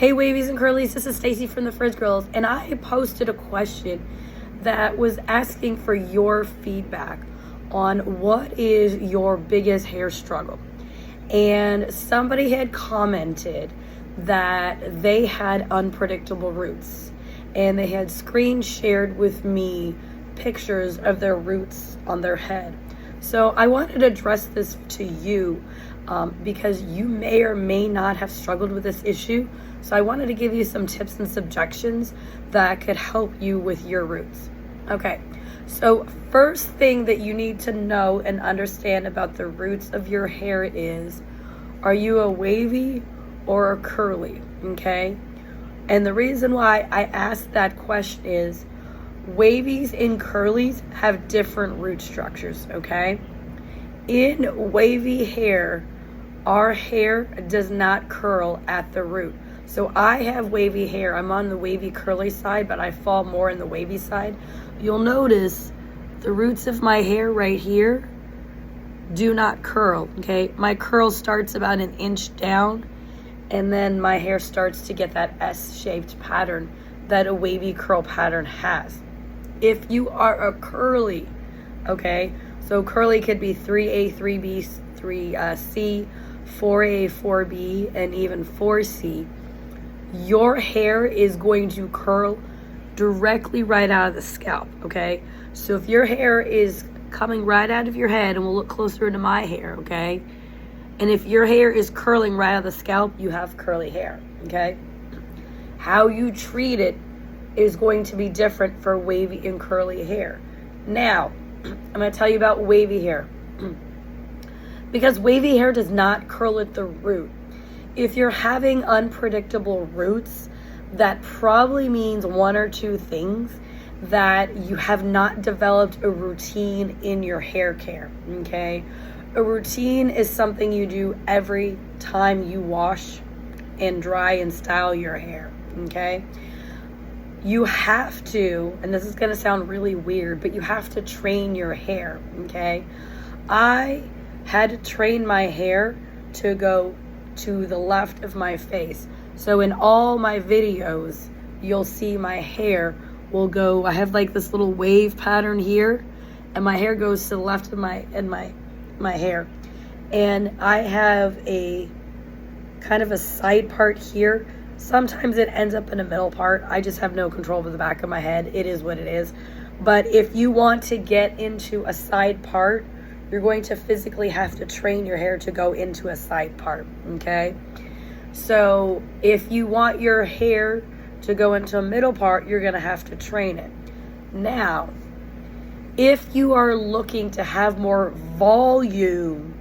Hey Wavies and Curlies, this is Stacy from the Frizz Girls, and I posted a question that was asking for your feedback on what is your biggest hair struggle. And somebody had commented that they had unpredictable roots, and they had screen shared with me pictures of their roots on their head. So I wanted to address this to you because you may or may not have struggled with this issue. So I wanted to give you some tips and suggestions that could help you with your roots. Okay, so first thing that you need to know and understand about the roots of your hair is, are you a wavy or a curly? Okay, and the reason why I asked that question is wavies and curlies have different root structures. Okay, in wavy hair, our hair does not curl at the root. So I have wavy hair. I'm on the wavy curly side, but I fall more in the wavy side. You'll notice the roots of my hair right here do not curl, okay? My curl starts about an inch down, and then my hair starts to get that S-shaped pattern that a wavy curl pattern has. If you are a curly, okay, so curly could be 3A, 3B, 3C, 4A, 4B, and even 4C. Your hair is going to curl directly right out of the scalp, okay? So if your hair is coming right out of your head, and we'll look closer into my hair, okay? And if your hair is curling right out of the scalp, you have curly hair, okay? How you treat it is going to be different for wavy and curly hair. Now, I'm going to tell you about wavy hair. Because wavy hair does not curl at the root. If you're having unpredictable roots, that probably means one or two things: that you have not developed a routine in your hair care, okay? A routine is something you do every time you wash and dry and style your hair, okay? You have to, and this is going to sound really weird, but you have to train your hair, okay? I had to train my hair to go to the left of my face. So in all my videos, you'll see my hair will go, I have like this little wave pattern here, and my hair goes to the left of my hair. And I have a kind of a side part here. Sometimes it ends up in a middle part. I just have no control over the back of my head. It is what it is. But if you want to get into a side part, you're going to physically have to train your hair to go into a side part, okay? So if you want your hair to go into a middle part, you're going to have to train it. Now, if you are looking to have more volume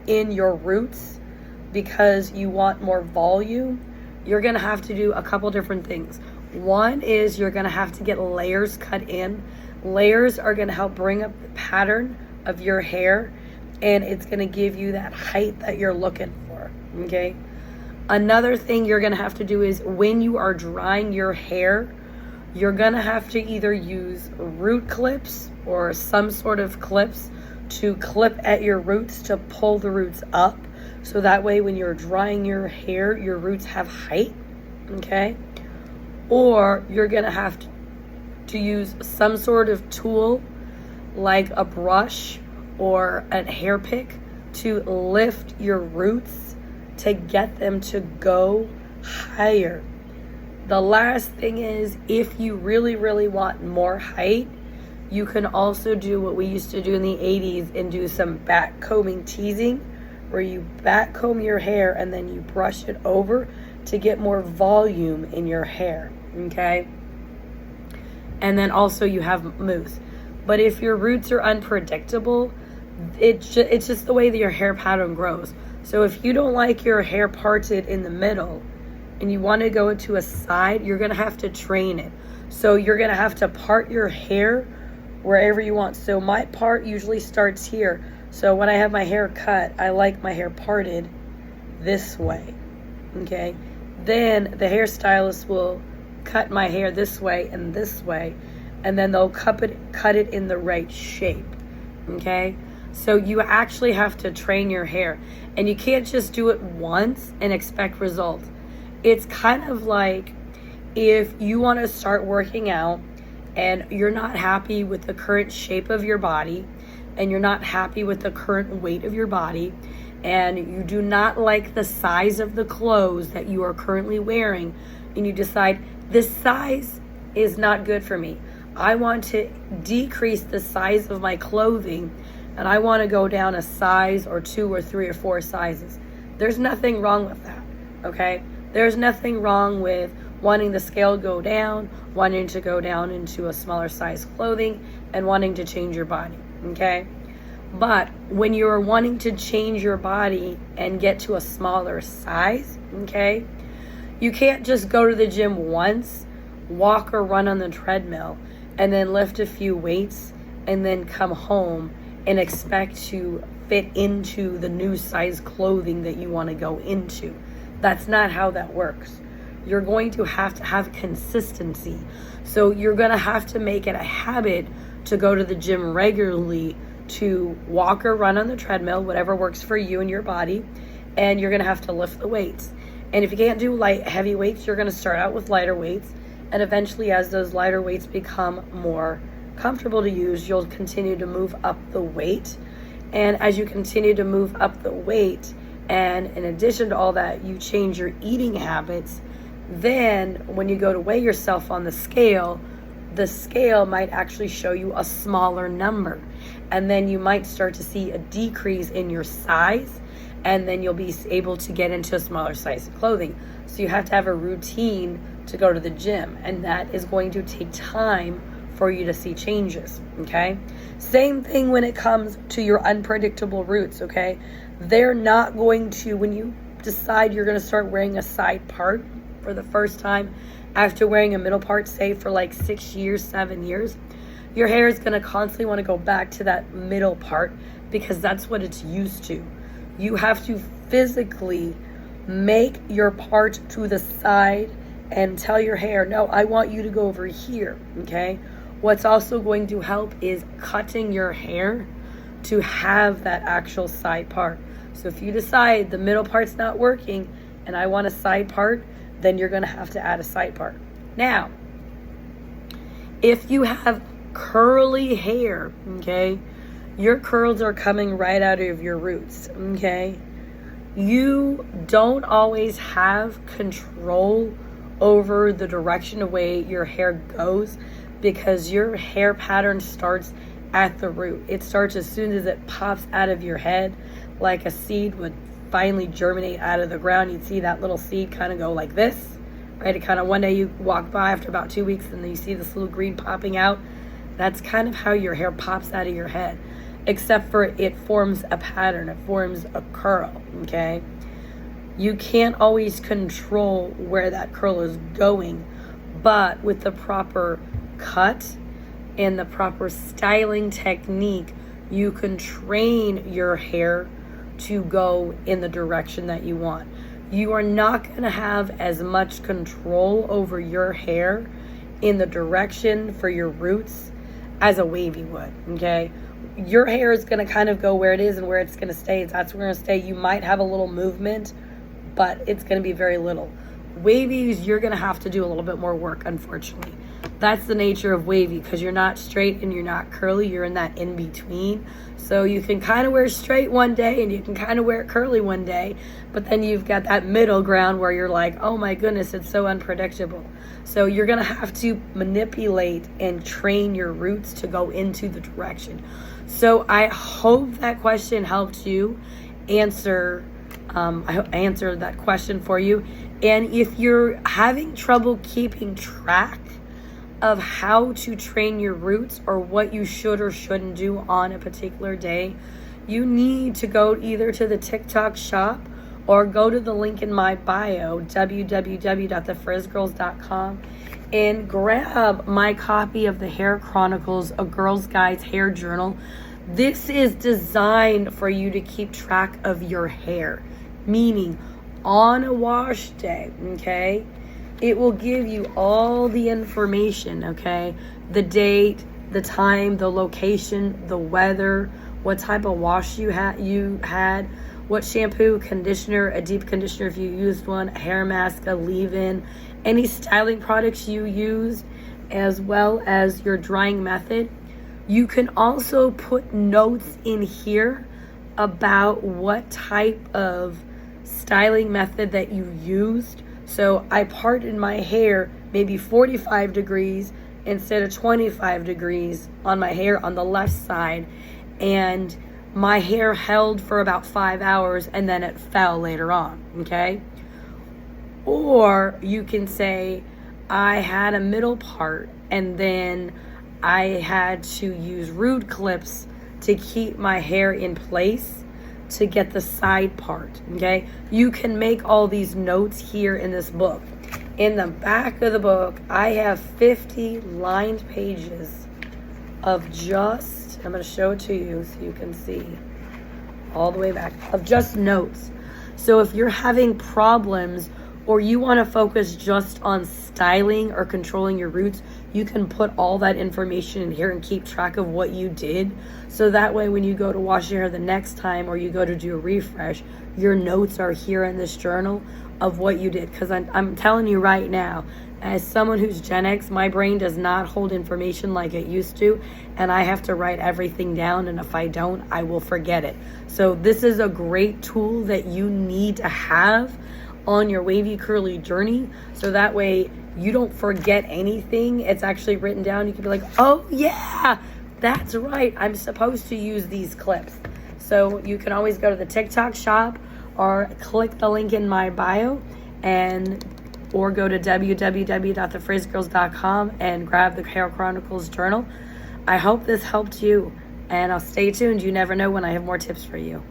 in your roots because you want more volume, you're going to have to do a couple different things. One is you're going to have to get layers cut in. Layers are going to help bring up the pattern of your hair, and it's going to give you that height that you're looking for, okay? Another thing you're going to have to do is when you are drying your hair, you're going to have to either use root clips or some sort of clips to clip at your roots to pull the roots up, so that way when you're drying your hair, your roots have height, okay? Or you're going to have to use some sort of tool like a brush or a hair pick to lift your roots to get them to go higher. The last thing is, if you really, really want more height, you can also do what we used to do in the 80s and do some back combing teasing, where you back comb your hair and then you brush it over to get more volume in your hair, okay? And then also you have mousse. But if your roots are unpredictable, it's just the way that your hair pattern grows. So if you don't like your hair parted in the middle and you want to go into a side, you're going to have to train it. So you're going to have to part your hair wherever you want. So my part usually starts here. So when I have my hair cut, I like my hair parted this way, okay? Then the hairstylist will cut my hair this way, and then they'll cut it in the right shape, okay? So you actually have to train your hair, and you can't just do it once and expect results. It's kind of like if you want to start working out and you're not happy with the current shape of your body, and you're not happy with the current weight of your body, and you do not like the size of the clothes that you are currently wearing, and you decide this size is not good for me. I want to decrease the size of my clothing, and I want to go down a size or 2 or 3 or 4 sizes. There's nothing wrong with that, okay? There's nothing wrong with wanting the scale to go down, wanting to go down into a smaller size clothing, and wanting to change your body, okay? But when you're wanting to change your body and get to a smaller size, okay, you can't just go to the gym once, walk or run on the treadmill, and then lift a few weights, and then come home and expect to fit into the new size clothing that you want to go into. That's not how that works. You're going to have consistency. So you're going to have to make it a habit to go to the gym regularly, to walk or run on the treadmill, whatever works for you and your body, and you're going to have to lift the weights. And if you can't do heavy weights, you're going to start out with lighter weights, and eventually as those lighter weights become more comfortable to use, you'll continue to move up the weight. And as you continue to move up the weight, and in addition to all that, you change your eating habits, then when you go to weigh yourself on the scale might actually show you a smaller number. And then you might start to see a decrease in your size, and then you'll be able to get into a smaller size of clothing. So you have to have a routine to go to the gym, and that is going to take time for you to see changes, okay? Same thing when it comes to your unpredictable roots, okay? They're not going to, when you decide you're going to start wearing a side part for the first time after wearing a middle part, say for like 6 years, 7 years, your hair is going to constantly want to go back to that middle part because that's what it's used to. You have to physically make your part to the side and tell your hair, no, I want you to go over here, okay? What's also going to help is cutting your hair to have that actual side part. So if you decide the middle part's not working and I want a side part, then you're going to have to add a side part. Now, if you have curly hair, okay, your curls are coming right out of your roots, okay? You don't always have control over the direction of way your hair goes because your hair pattern starts at the root. It starts as soon as it pops out of your head, like a seed would finally germinate out of the ground. You'd see that little seed kind of go like this, right? It kind of, one day you walk by after about 2 weeks and then you see this little green popping out. That's kind of how your hair pops out of your head, except for it forms a pattern, it forms a curl, okay? You can't always control where that curl is going, but with the proper cut and the proper styling technique, you can train your hair to go in the direction that you want. You are not going to have as much control over your hair in the direction for your roots as a wavy would, okay? Your hair is going to kind of go where it is and where it's going to stay. That's where it's going to stay. You might have a little movement, but it's going to be very little. Wavies, you're going to have to do a little bit more work, unfortunately. That's the nature of wavy, because you're not straight and you're not curly. You're in that in between. So you can kind of wear straight one day and you can kind of wear it curly one day, but then you've got that middle ground where you're like, oh my goodness, it's so unpredictable. So you're going to have to manipulate and train your roots to go into the direction. So I hope that question helped you answer. I answered that question for you. And if you're having trouble keeping track of how to train your roots or what you should or shouldn't do on a particular day, you need to go either to the TikTok shop or go to the link in my bio, www.thefrizzgirls.com, and grab my copy of the Hair Chronicles, A Girl's Guide's Hair Journal. This is designed for you to keep track of your hair, meaning on a wash day, okay? It will give you all the information, okay? The date, the time, the location, the weather, what type of wash you had, what shampoo, conditioner, a deep conditioner if you used one, a hair mask, a leave-in, any styling products you use, as well as your drying method. You can also put notes in here about what type of styling method that you used. So I parted my hair maybe 45 degrees instead of 25 degrees on my hair on the left side, and my hair held for about 5 hours and then it fell later on, okay? Or you can say, I had a middle part and then I had to use root clips to keep my hair in place to get the side part, okay? You can make all these notes here in this book. In the back of the book, I have 50 lined pages of just, I'm going to show it to you so you can see all the way back, of just notes. So if you're having problems or you want to focus just on styling or controlling your roots, you can put all that information in here and keep track of what you did. So that way when you go to wash your hair the next time or you go to do a refresh, your notes are here in this journal of what you did. Because I'm telling you right now, as someone who's Gen X, my brain does not hold information like it used to, and I have to write everything down, and if I don't, I will forget it. So this is a great tool that you need to have on your wavy curly journey, so that way you don't forget anything. It's actually written down. You can be like, oh yeah, that's right, I'm supposed to use these clips. So you can always go to the TikTok shop or click the link in my bio, or go to www.thefrizzgirls.com and grab the Hair Chronicles journal. I hope this helped you, and I'll stay tuned. You never know when I have more tips for you.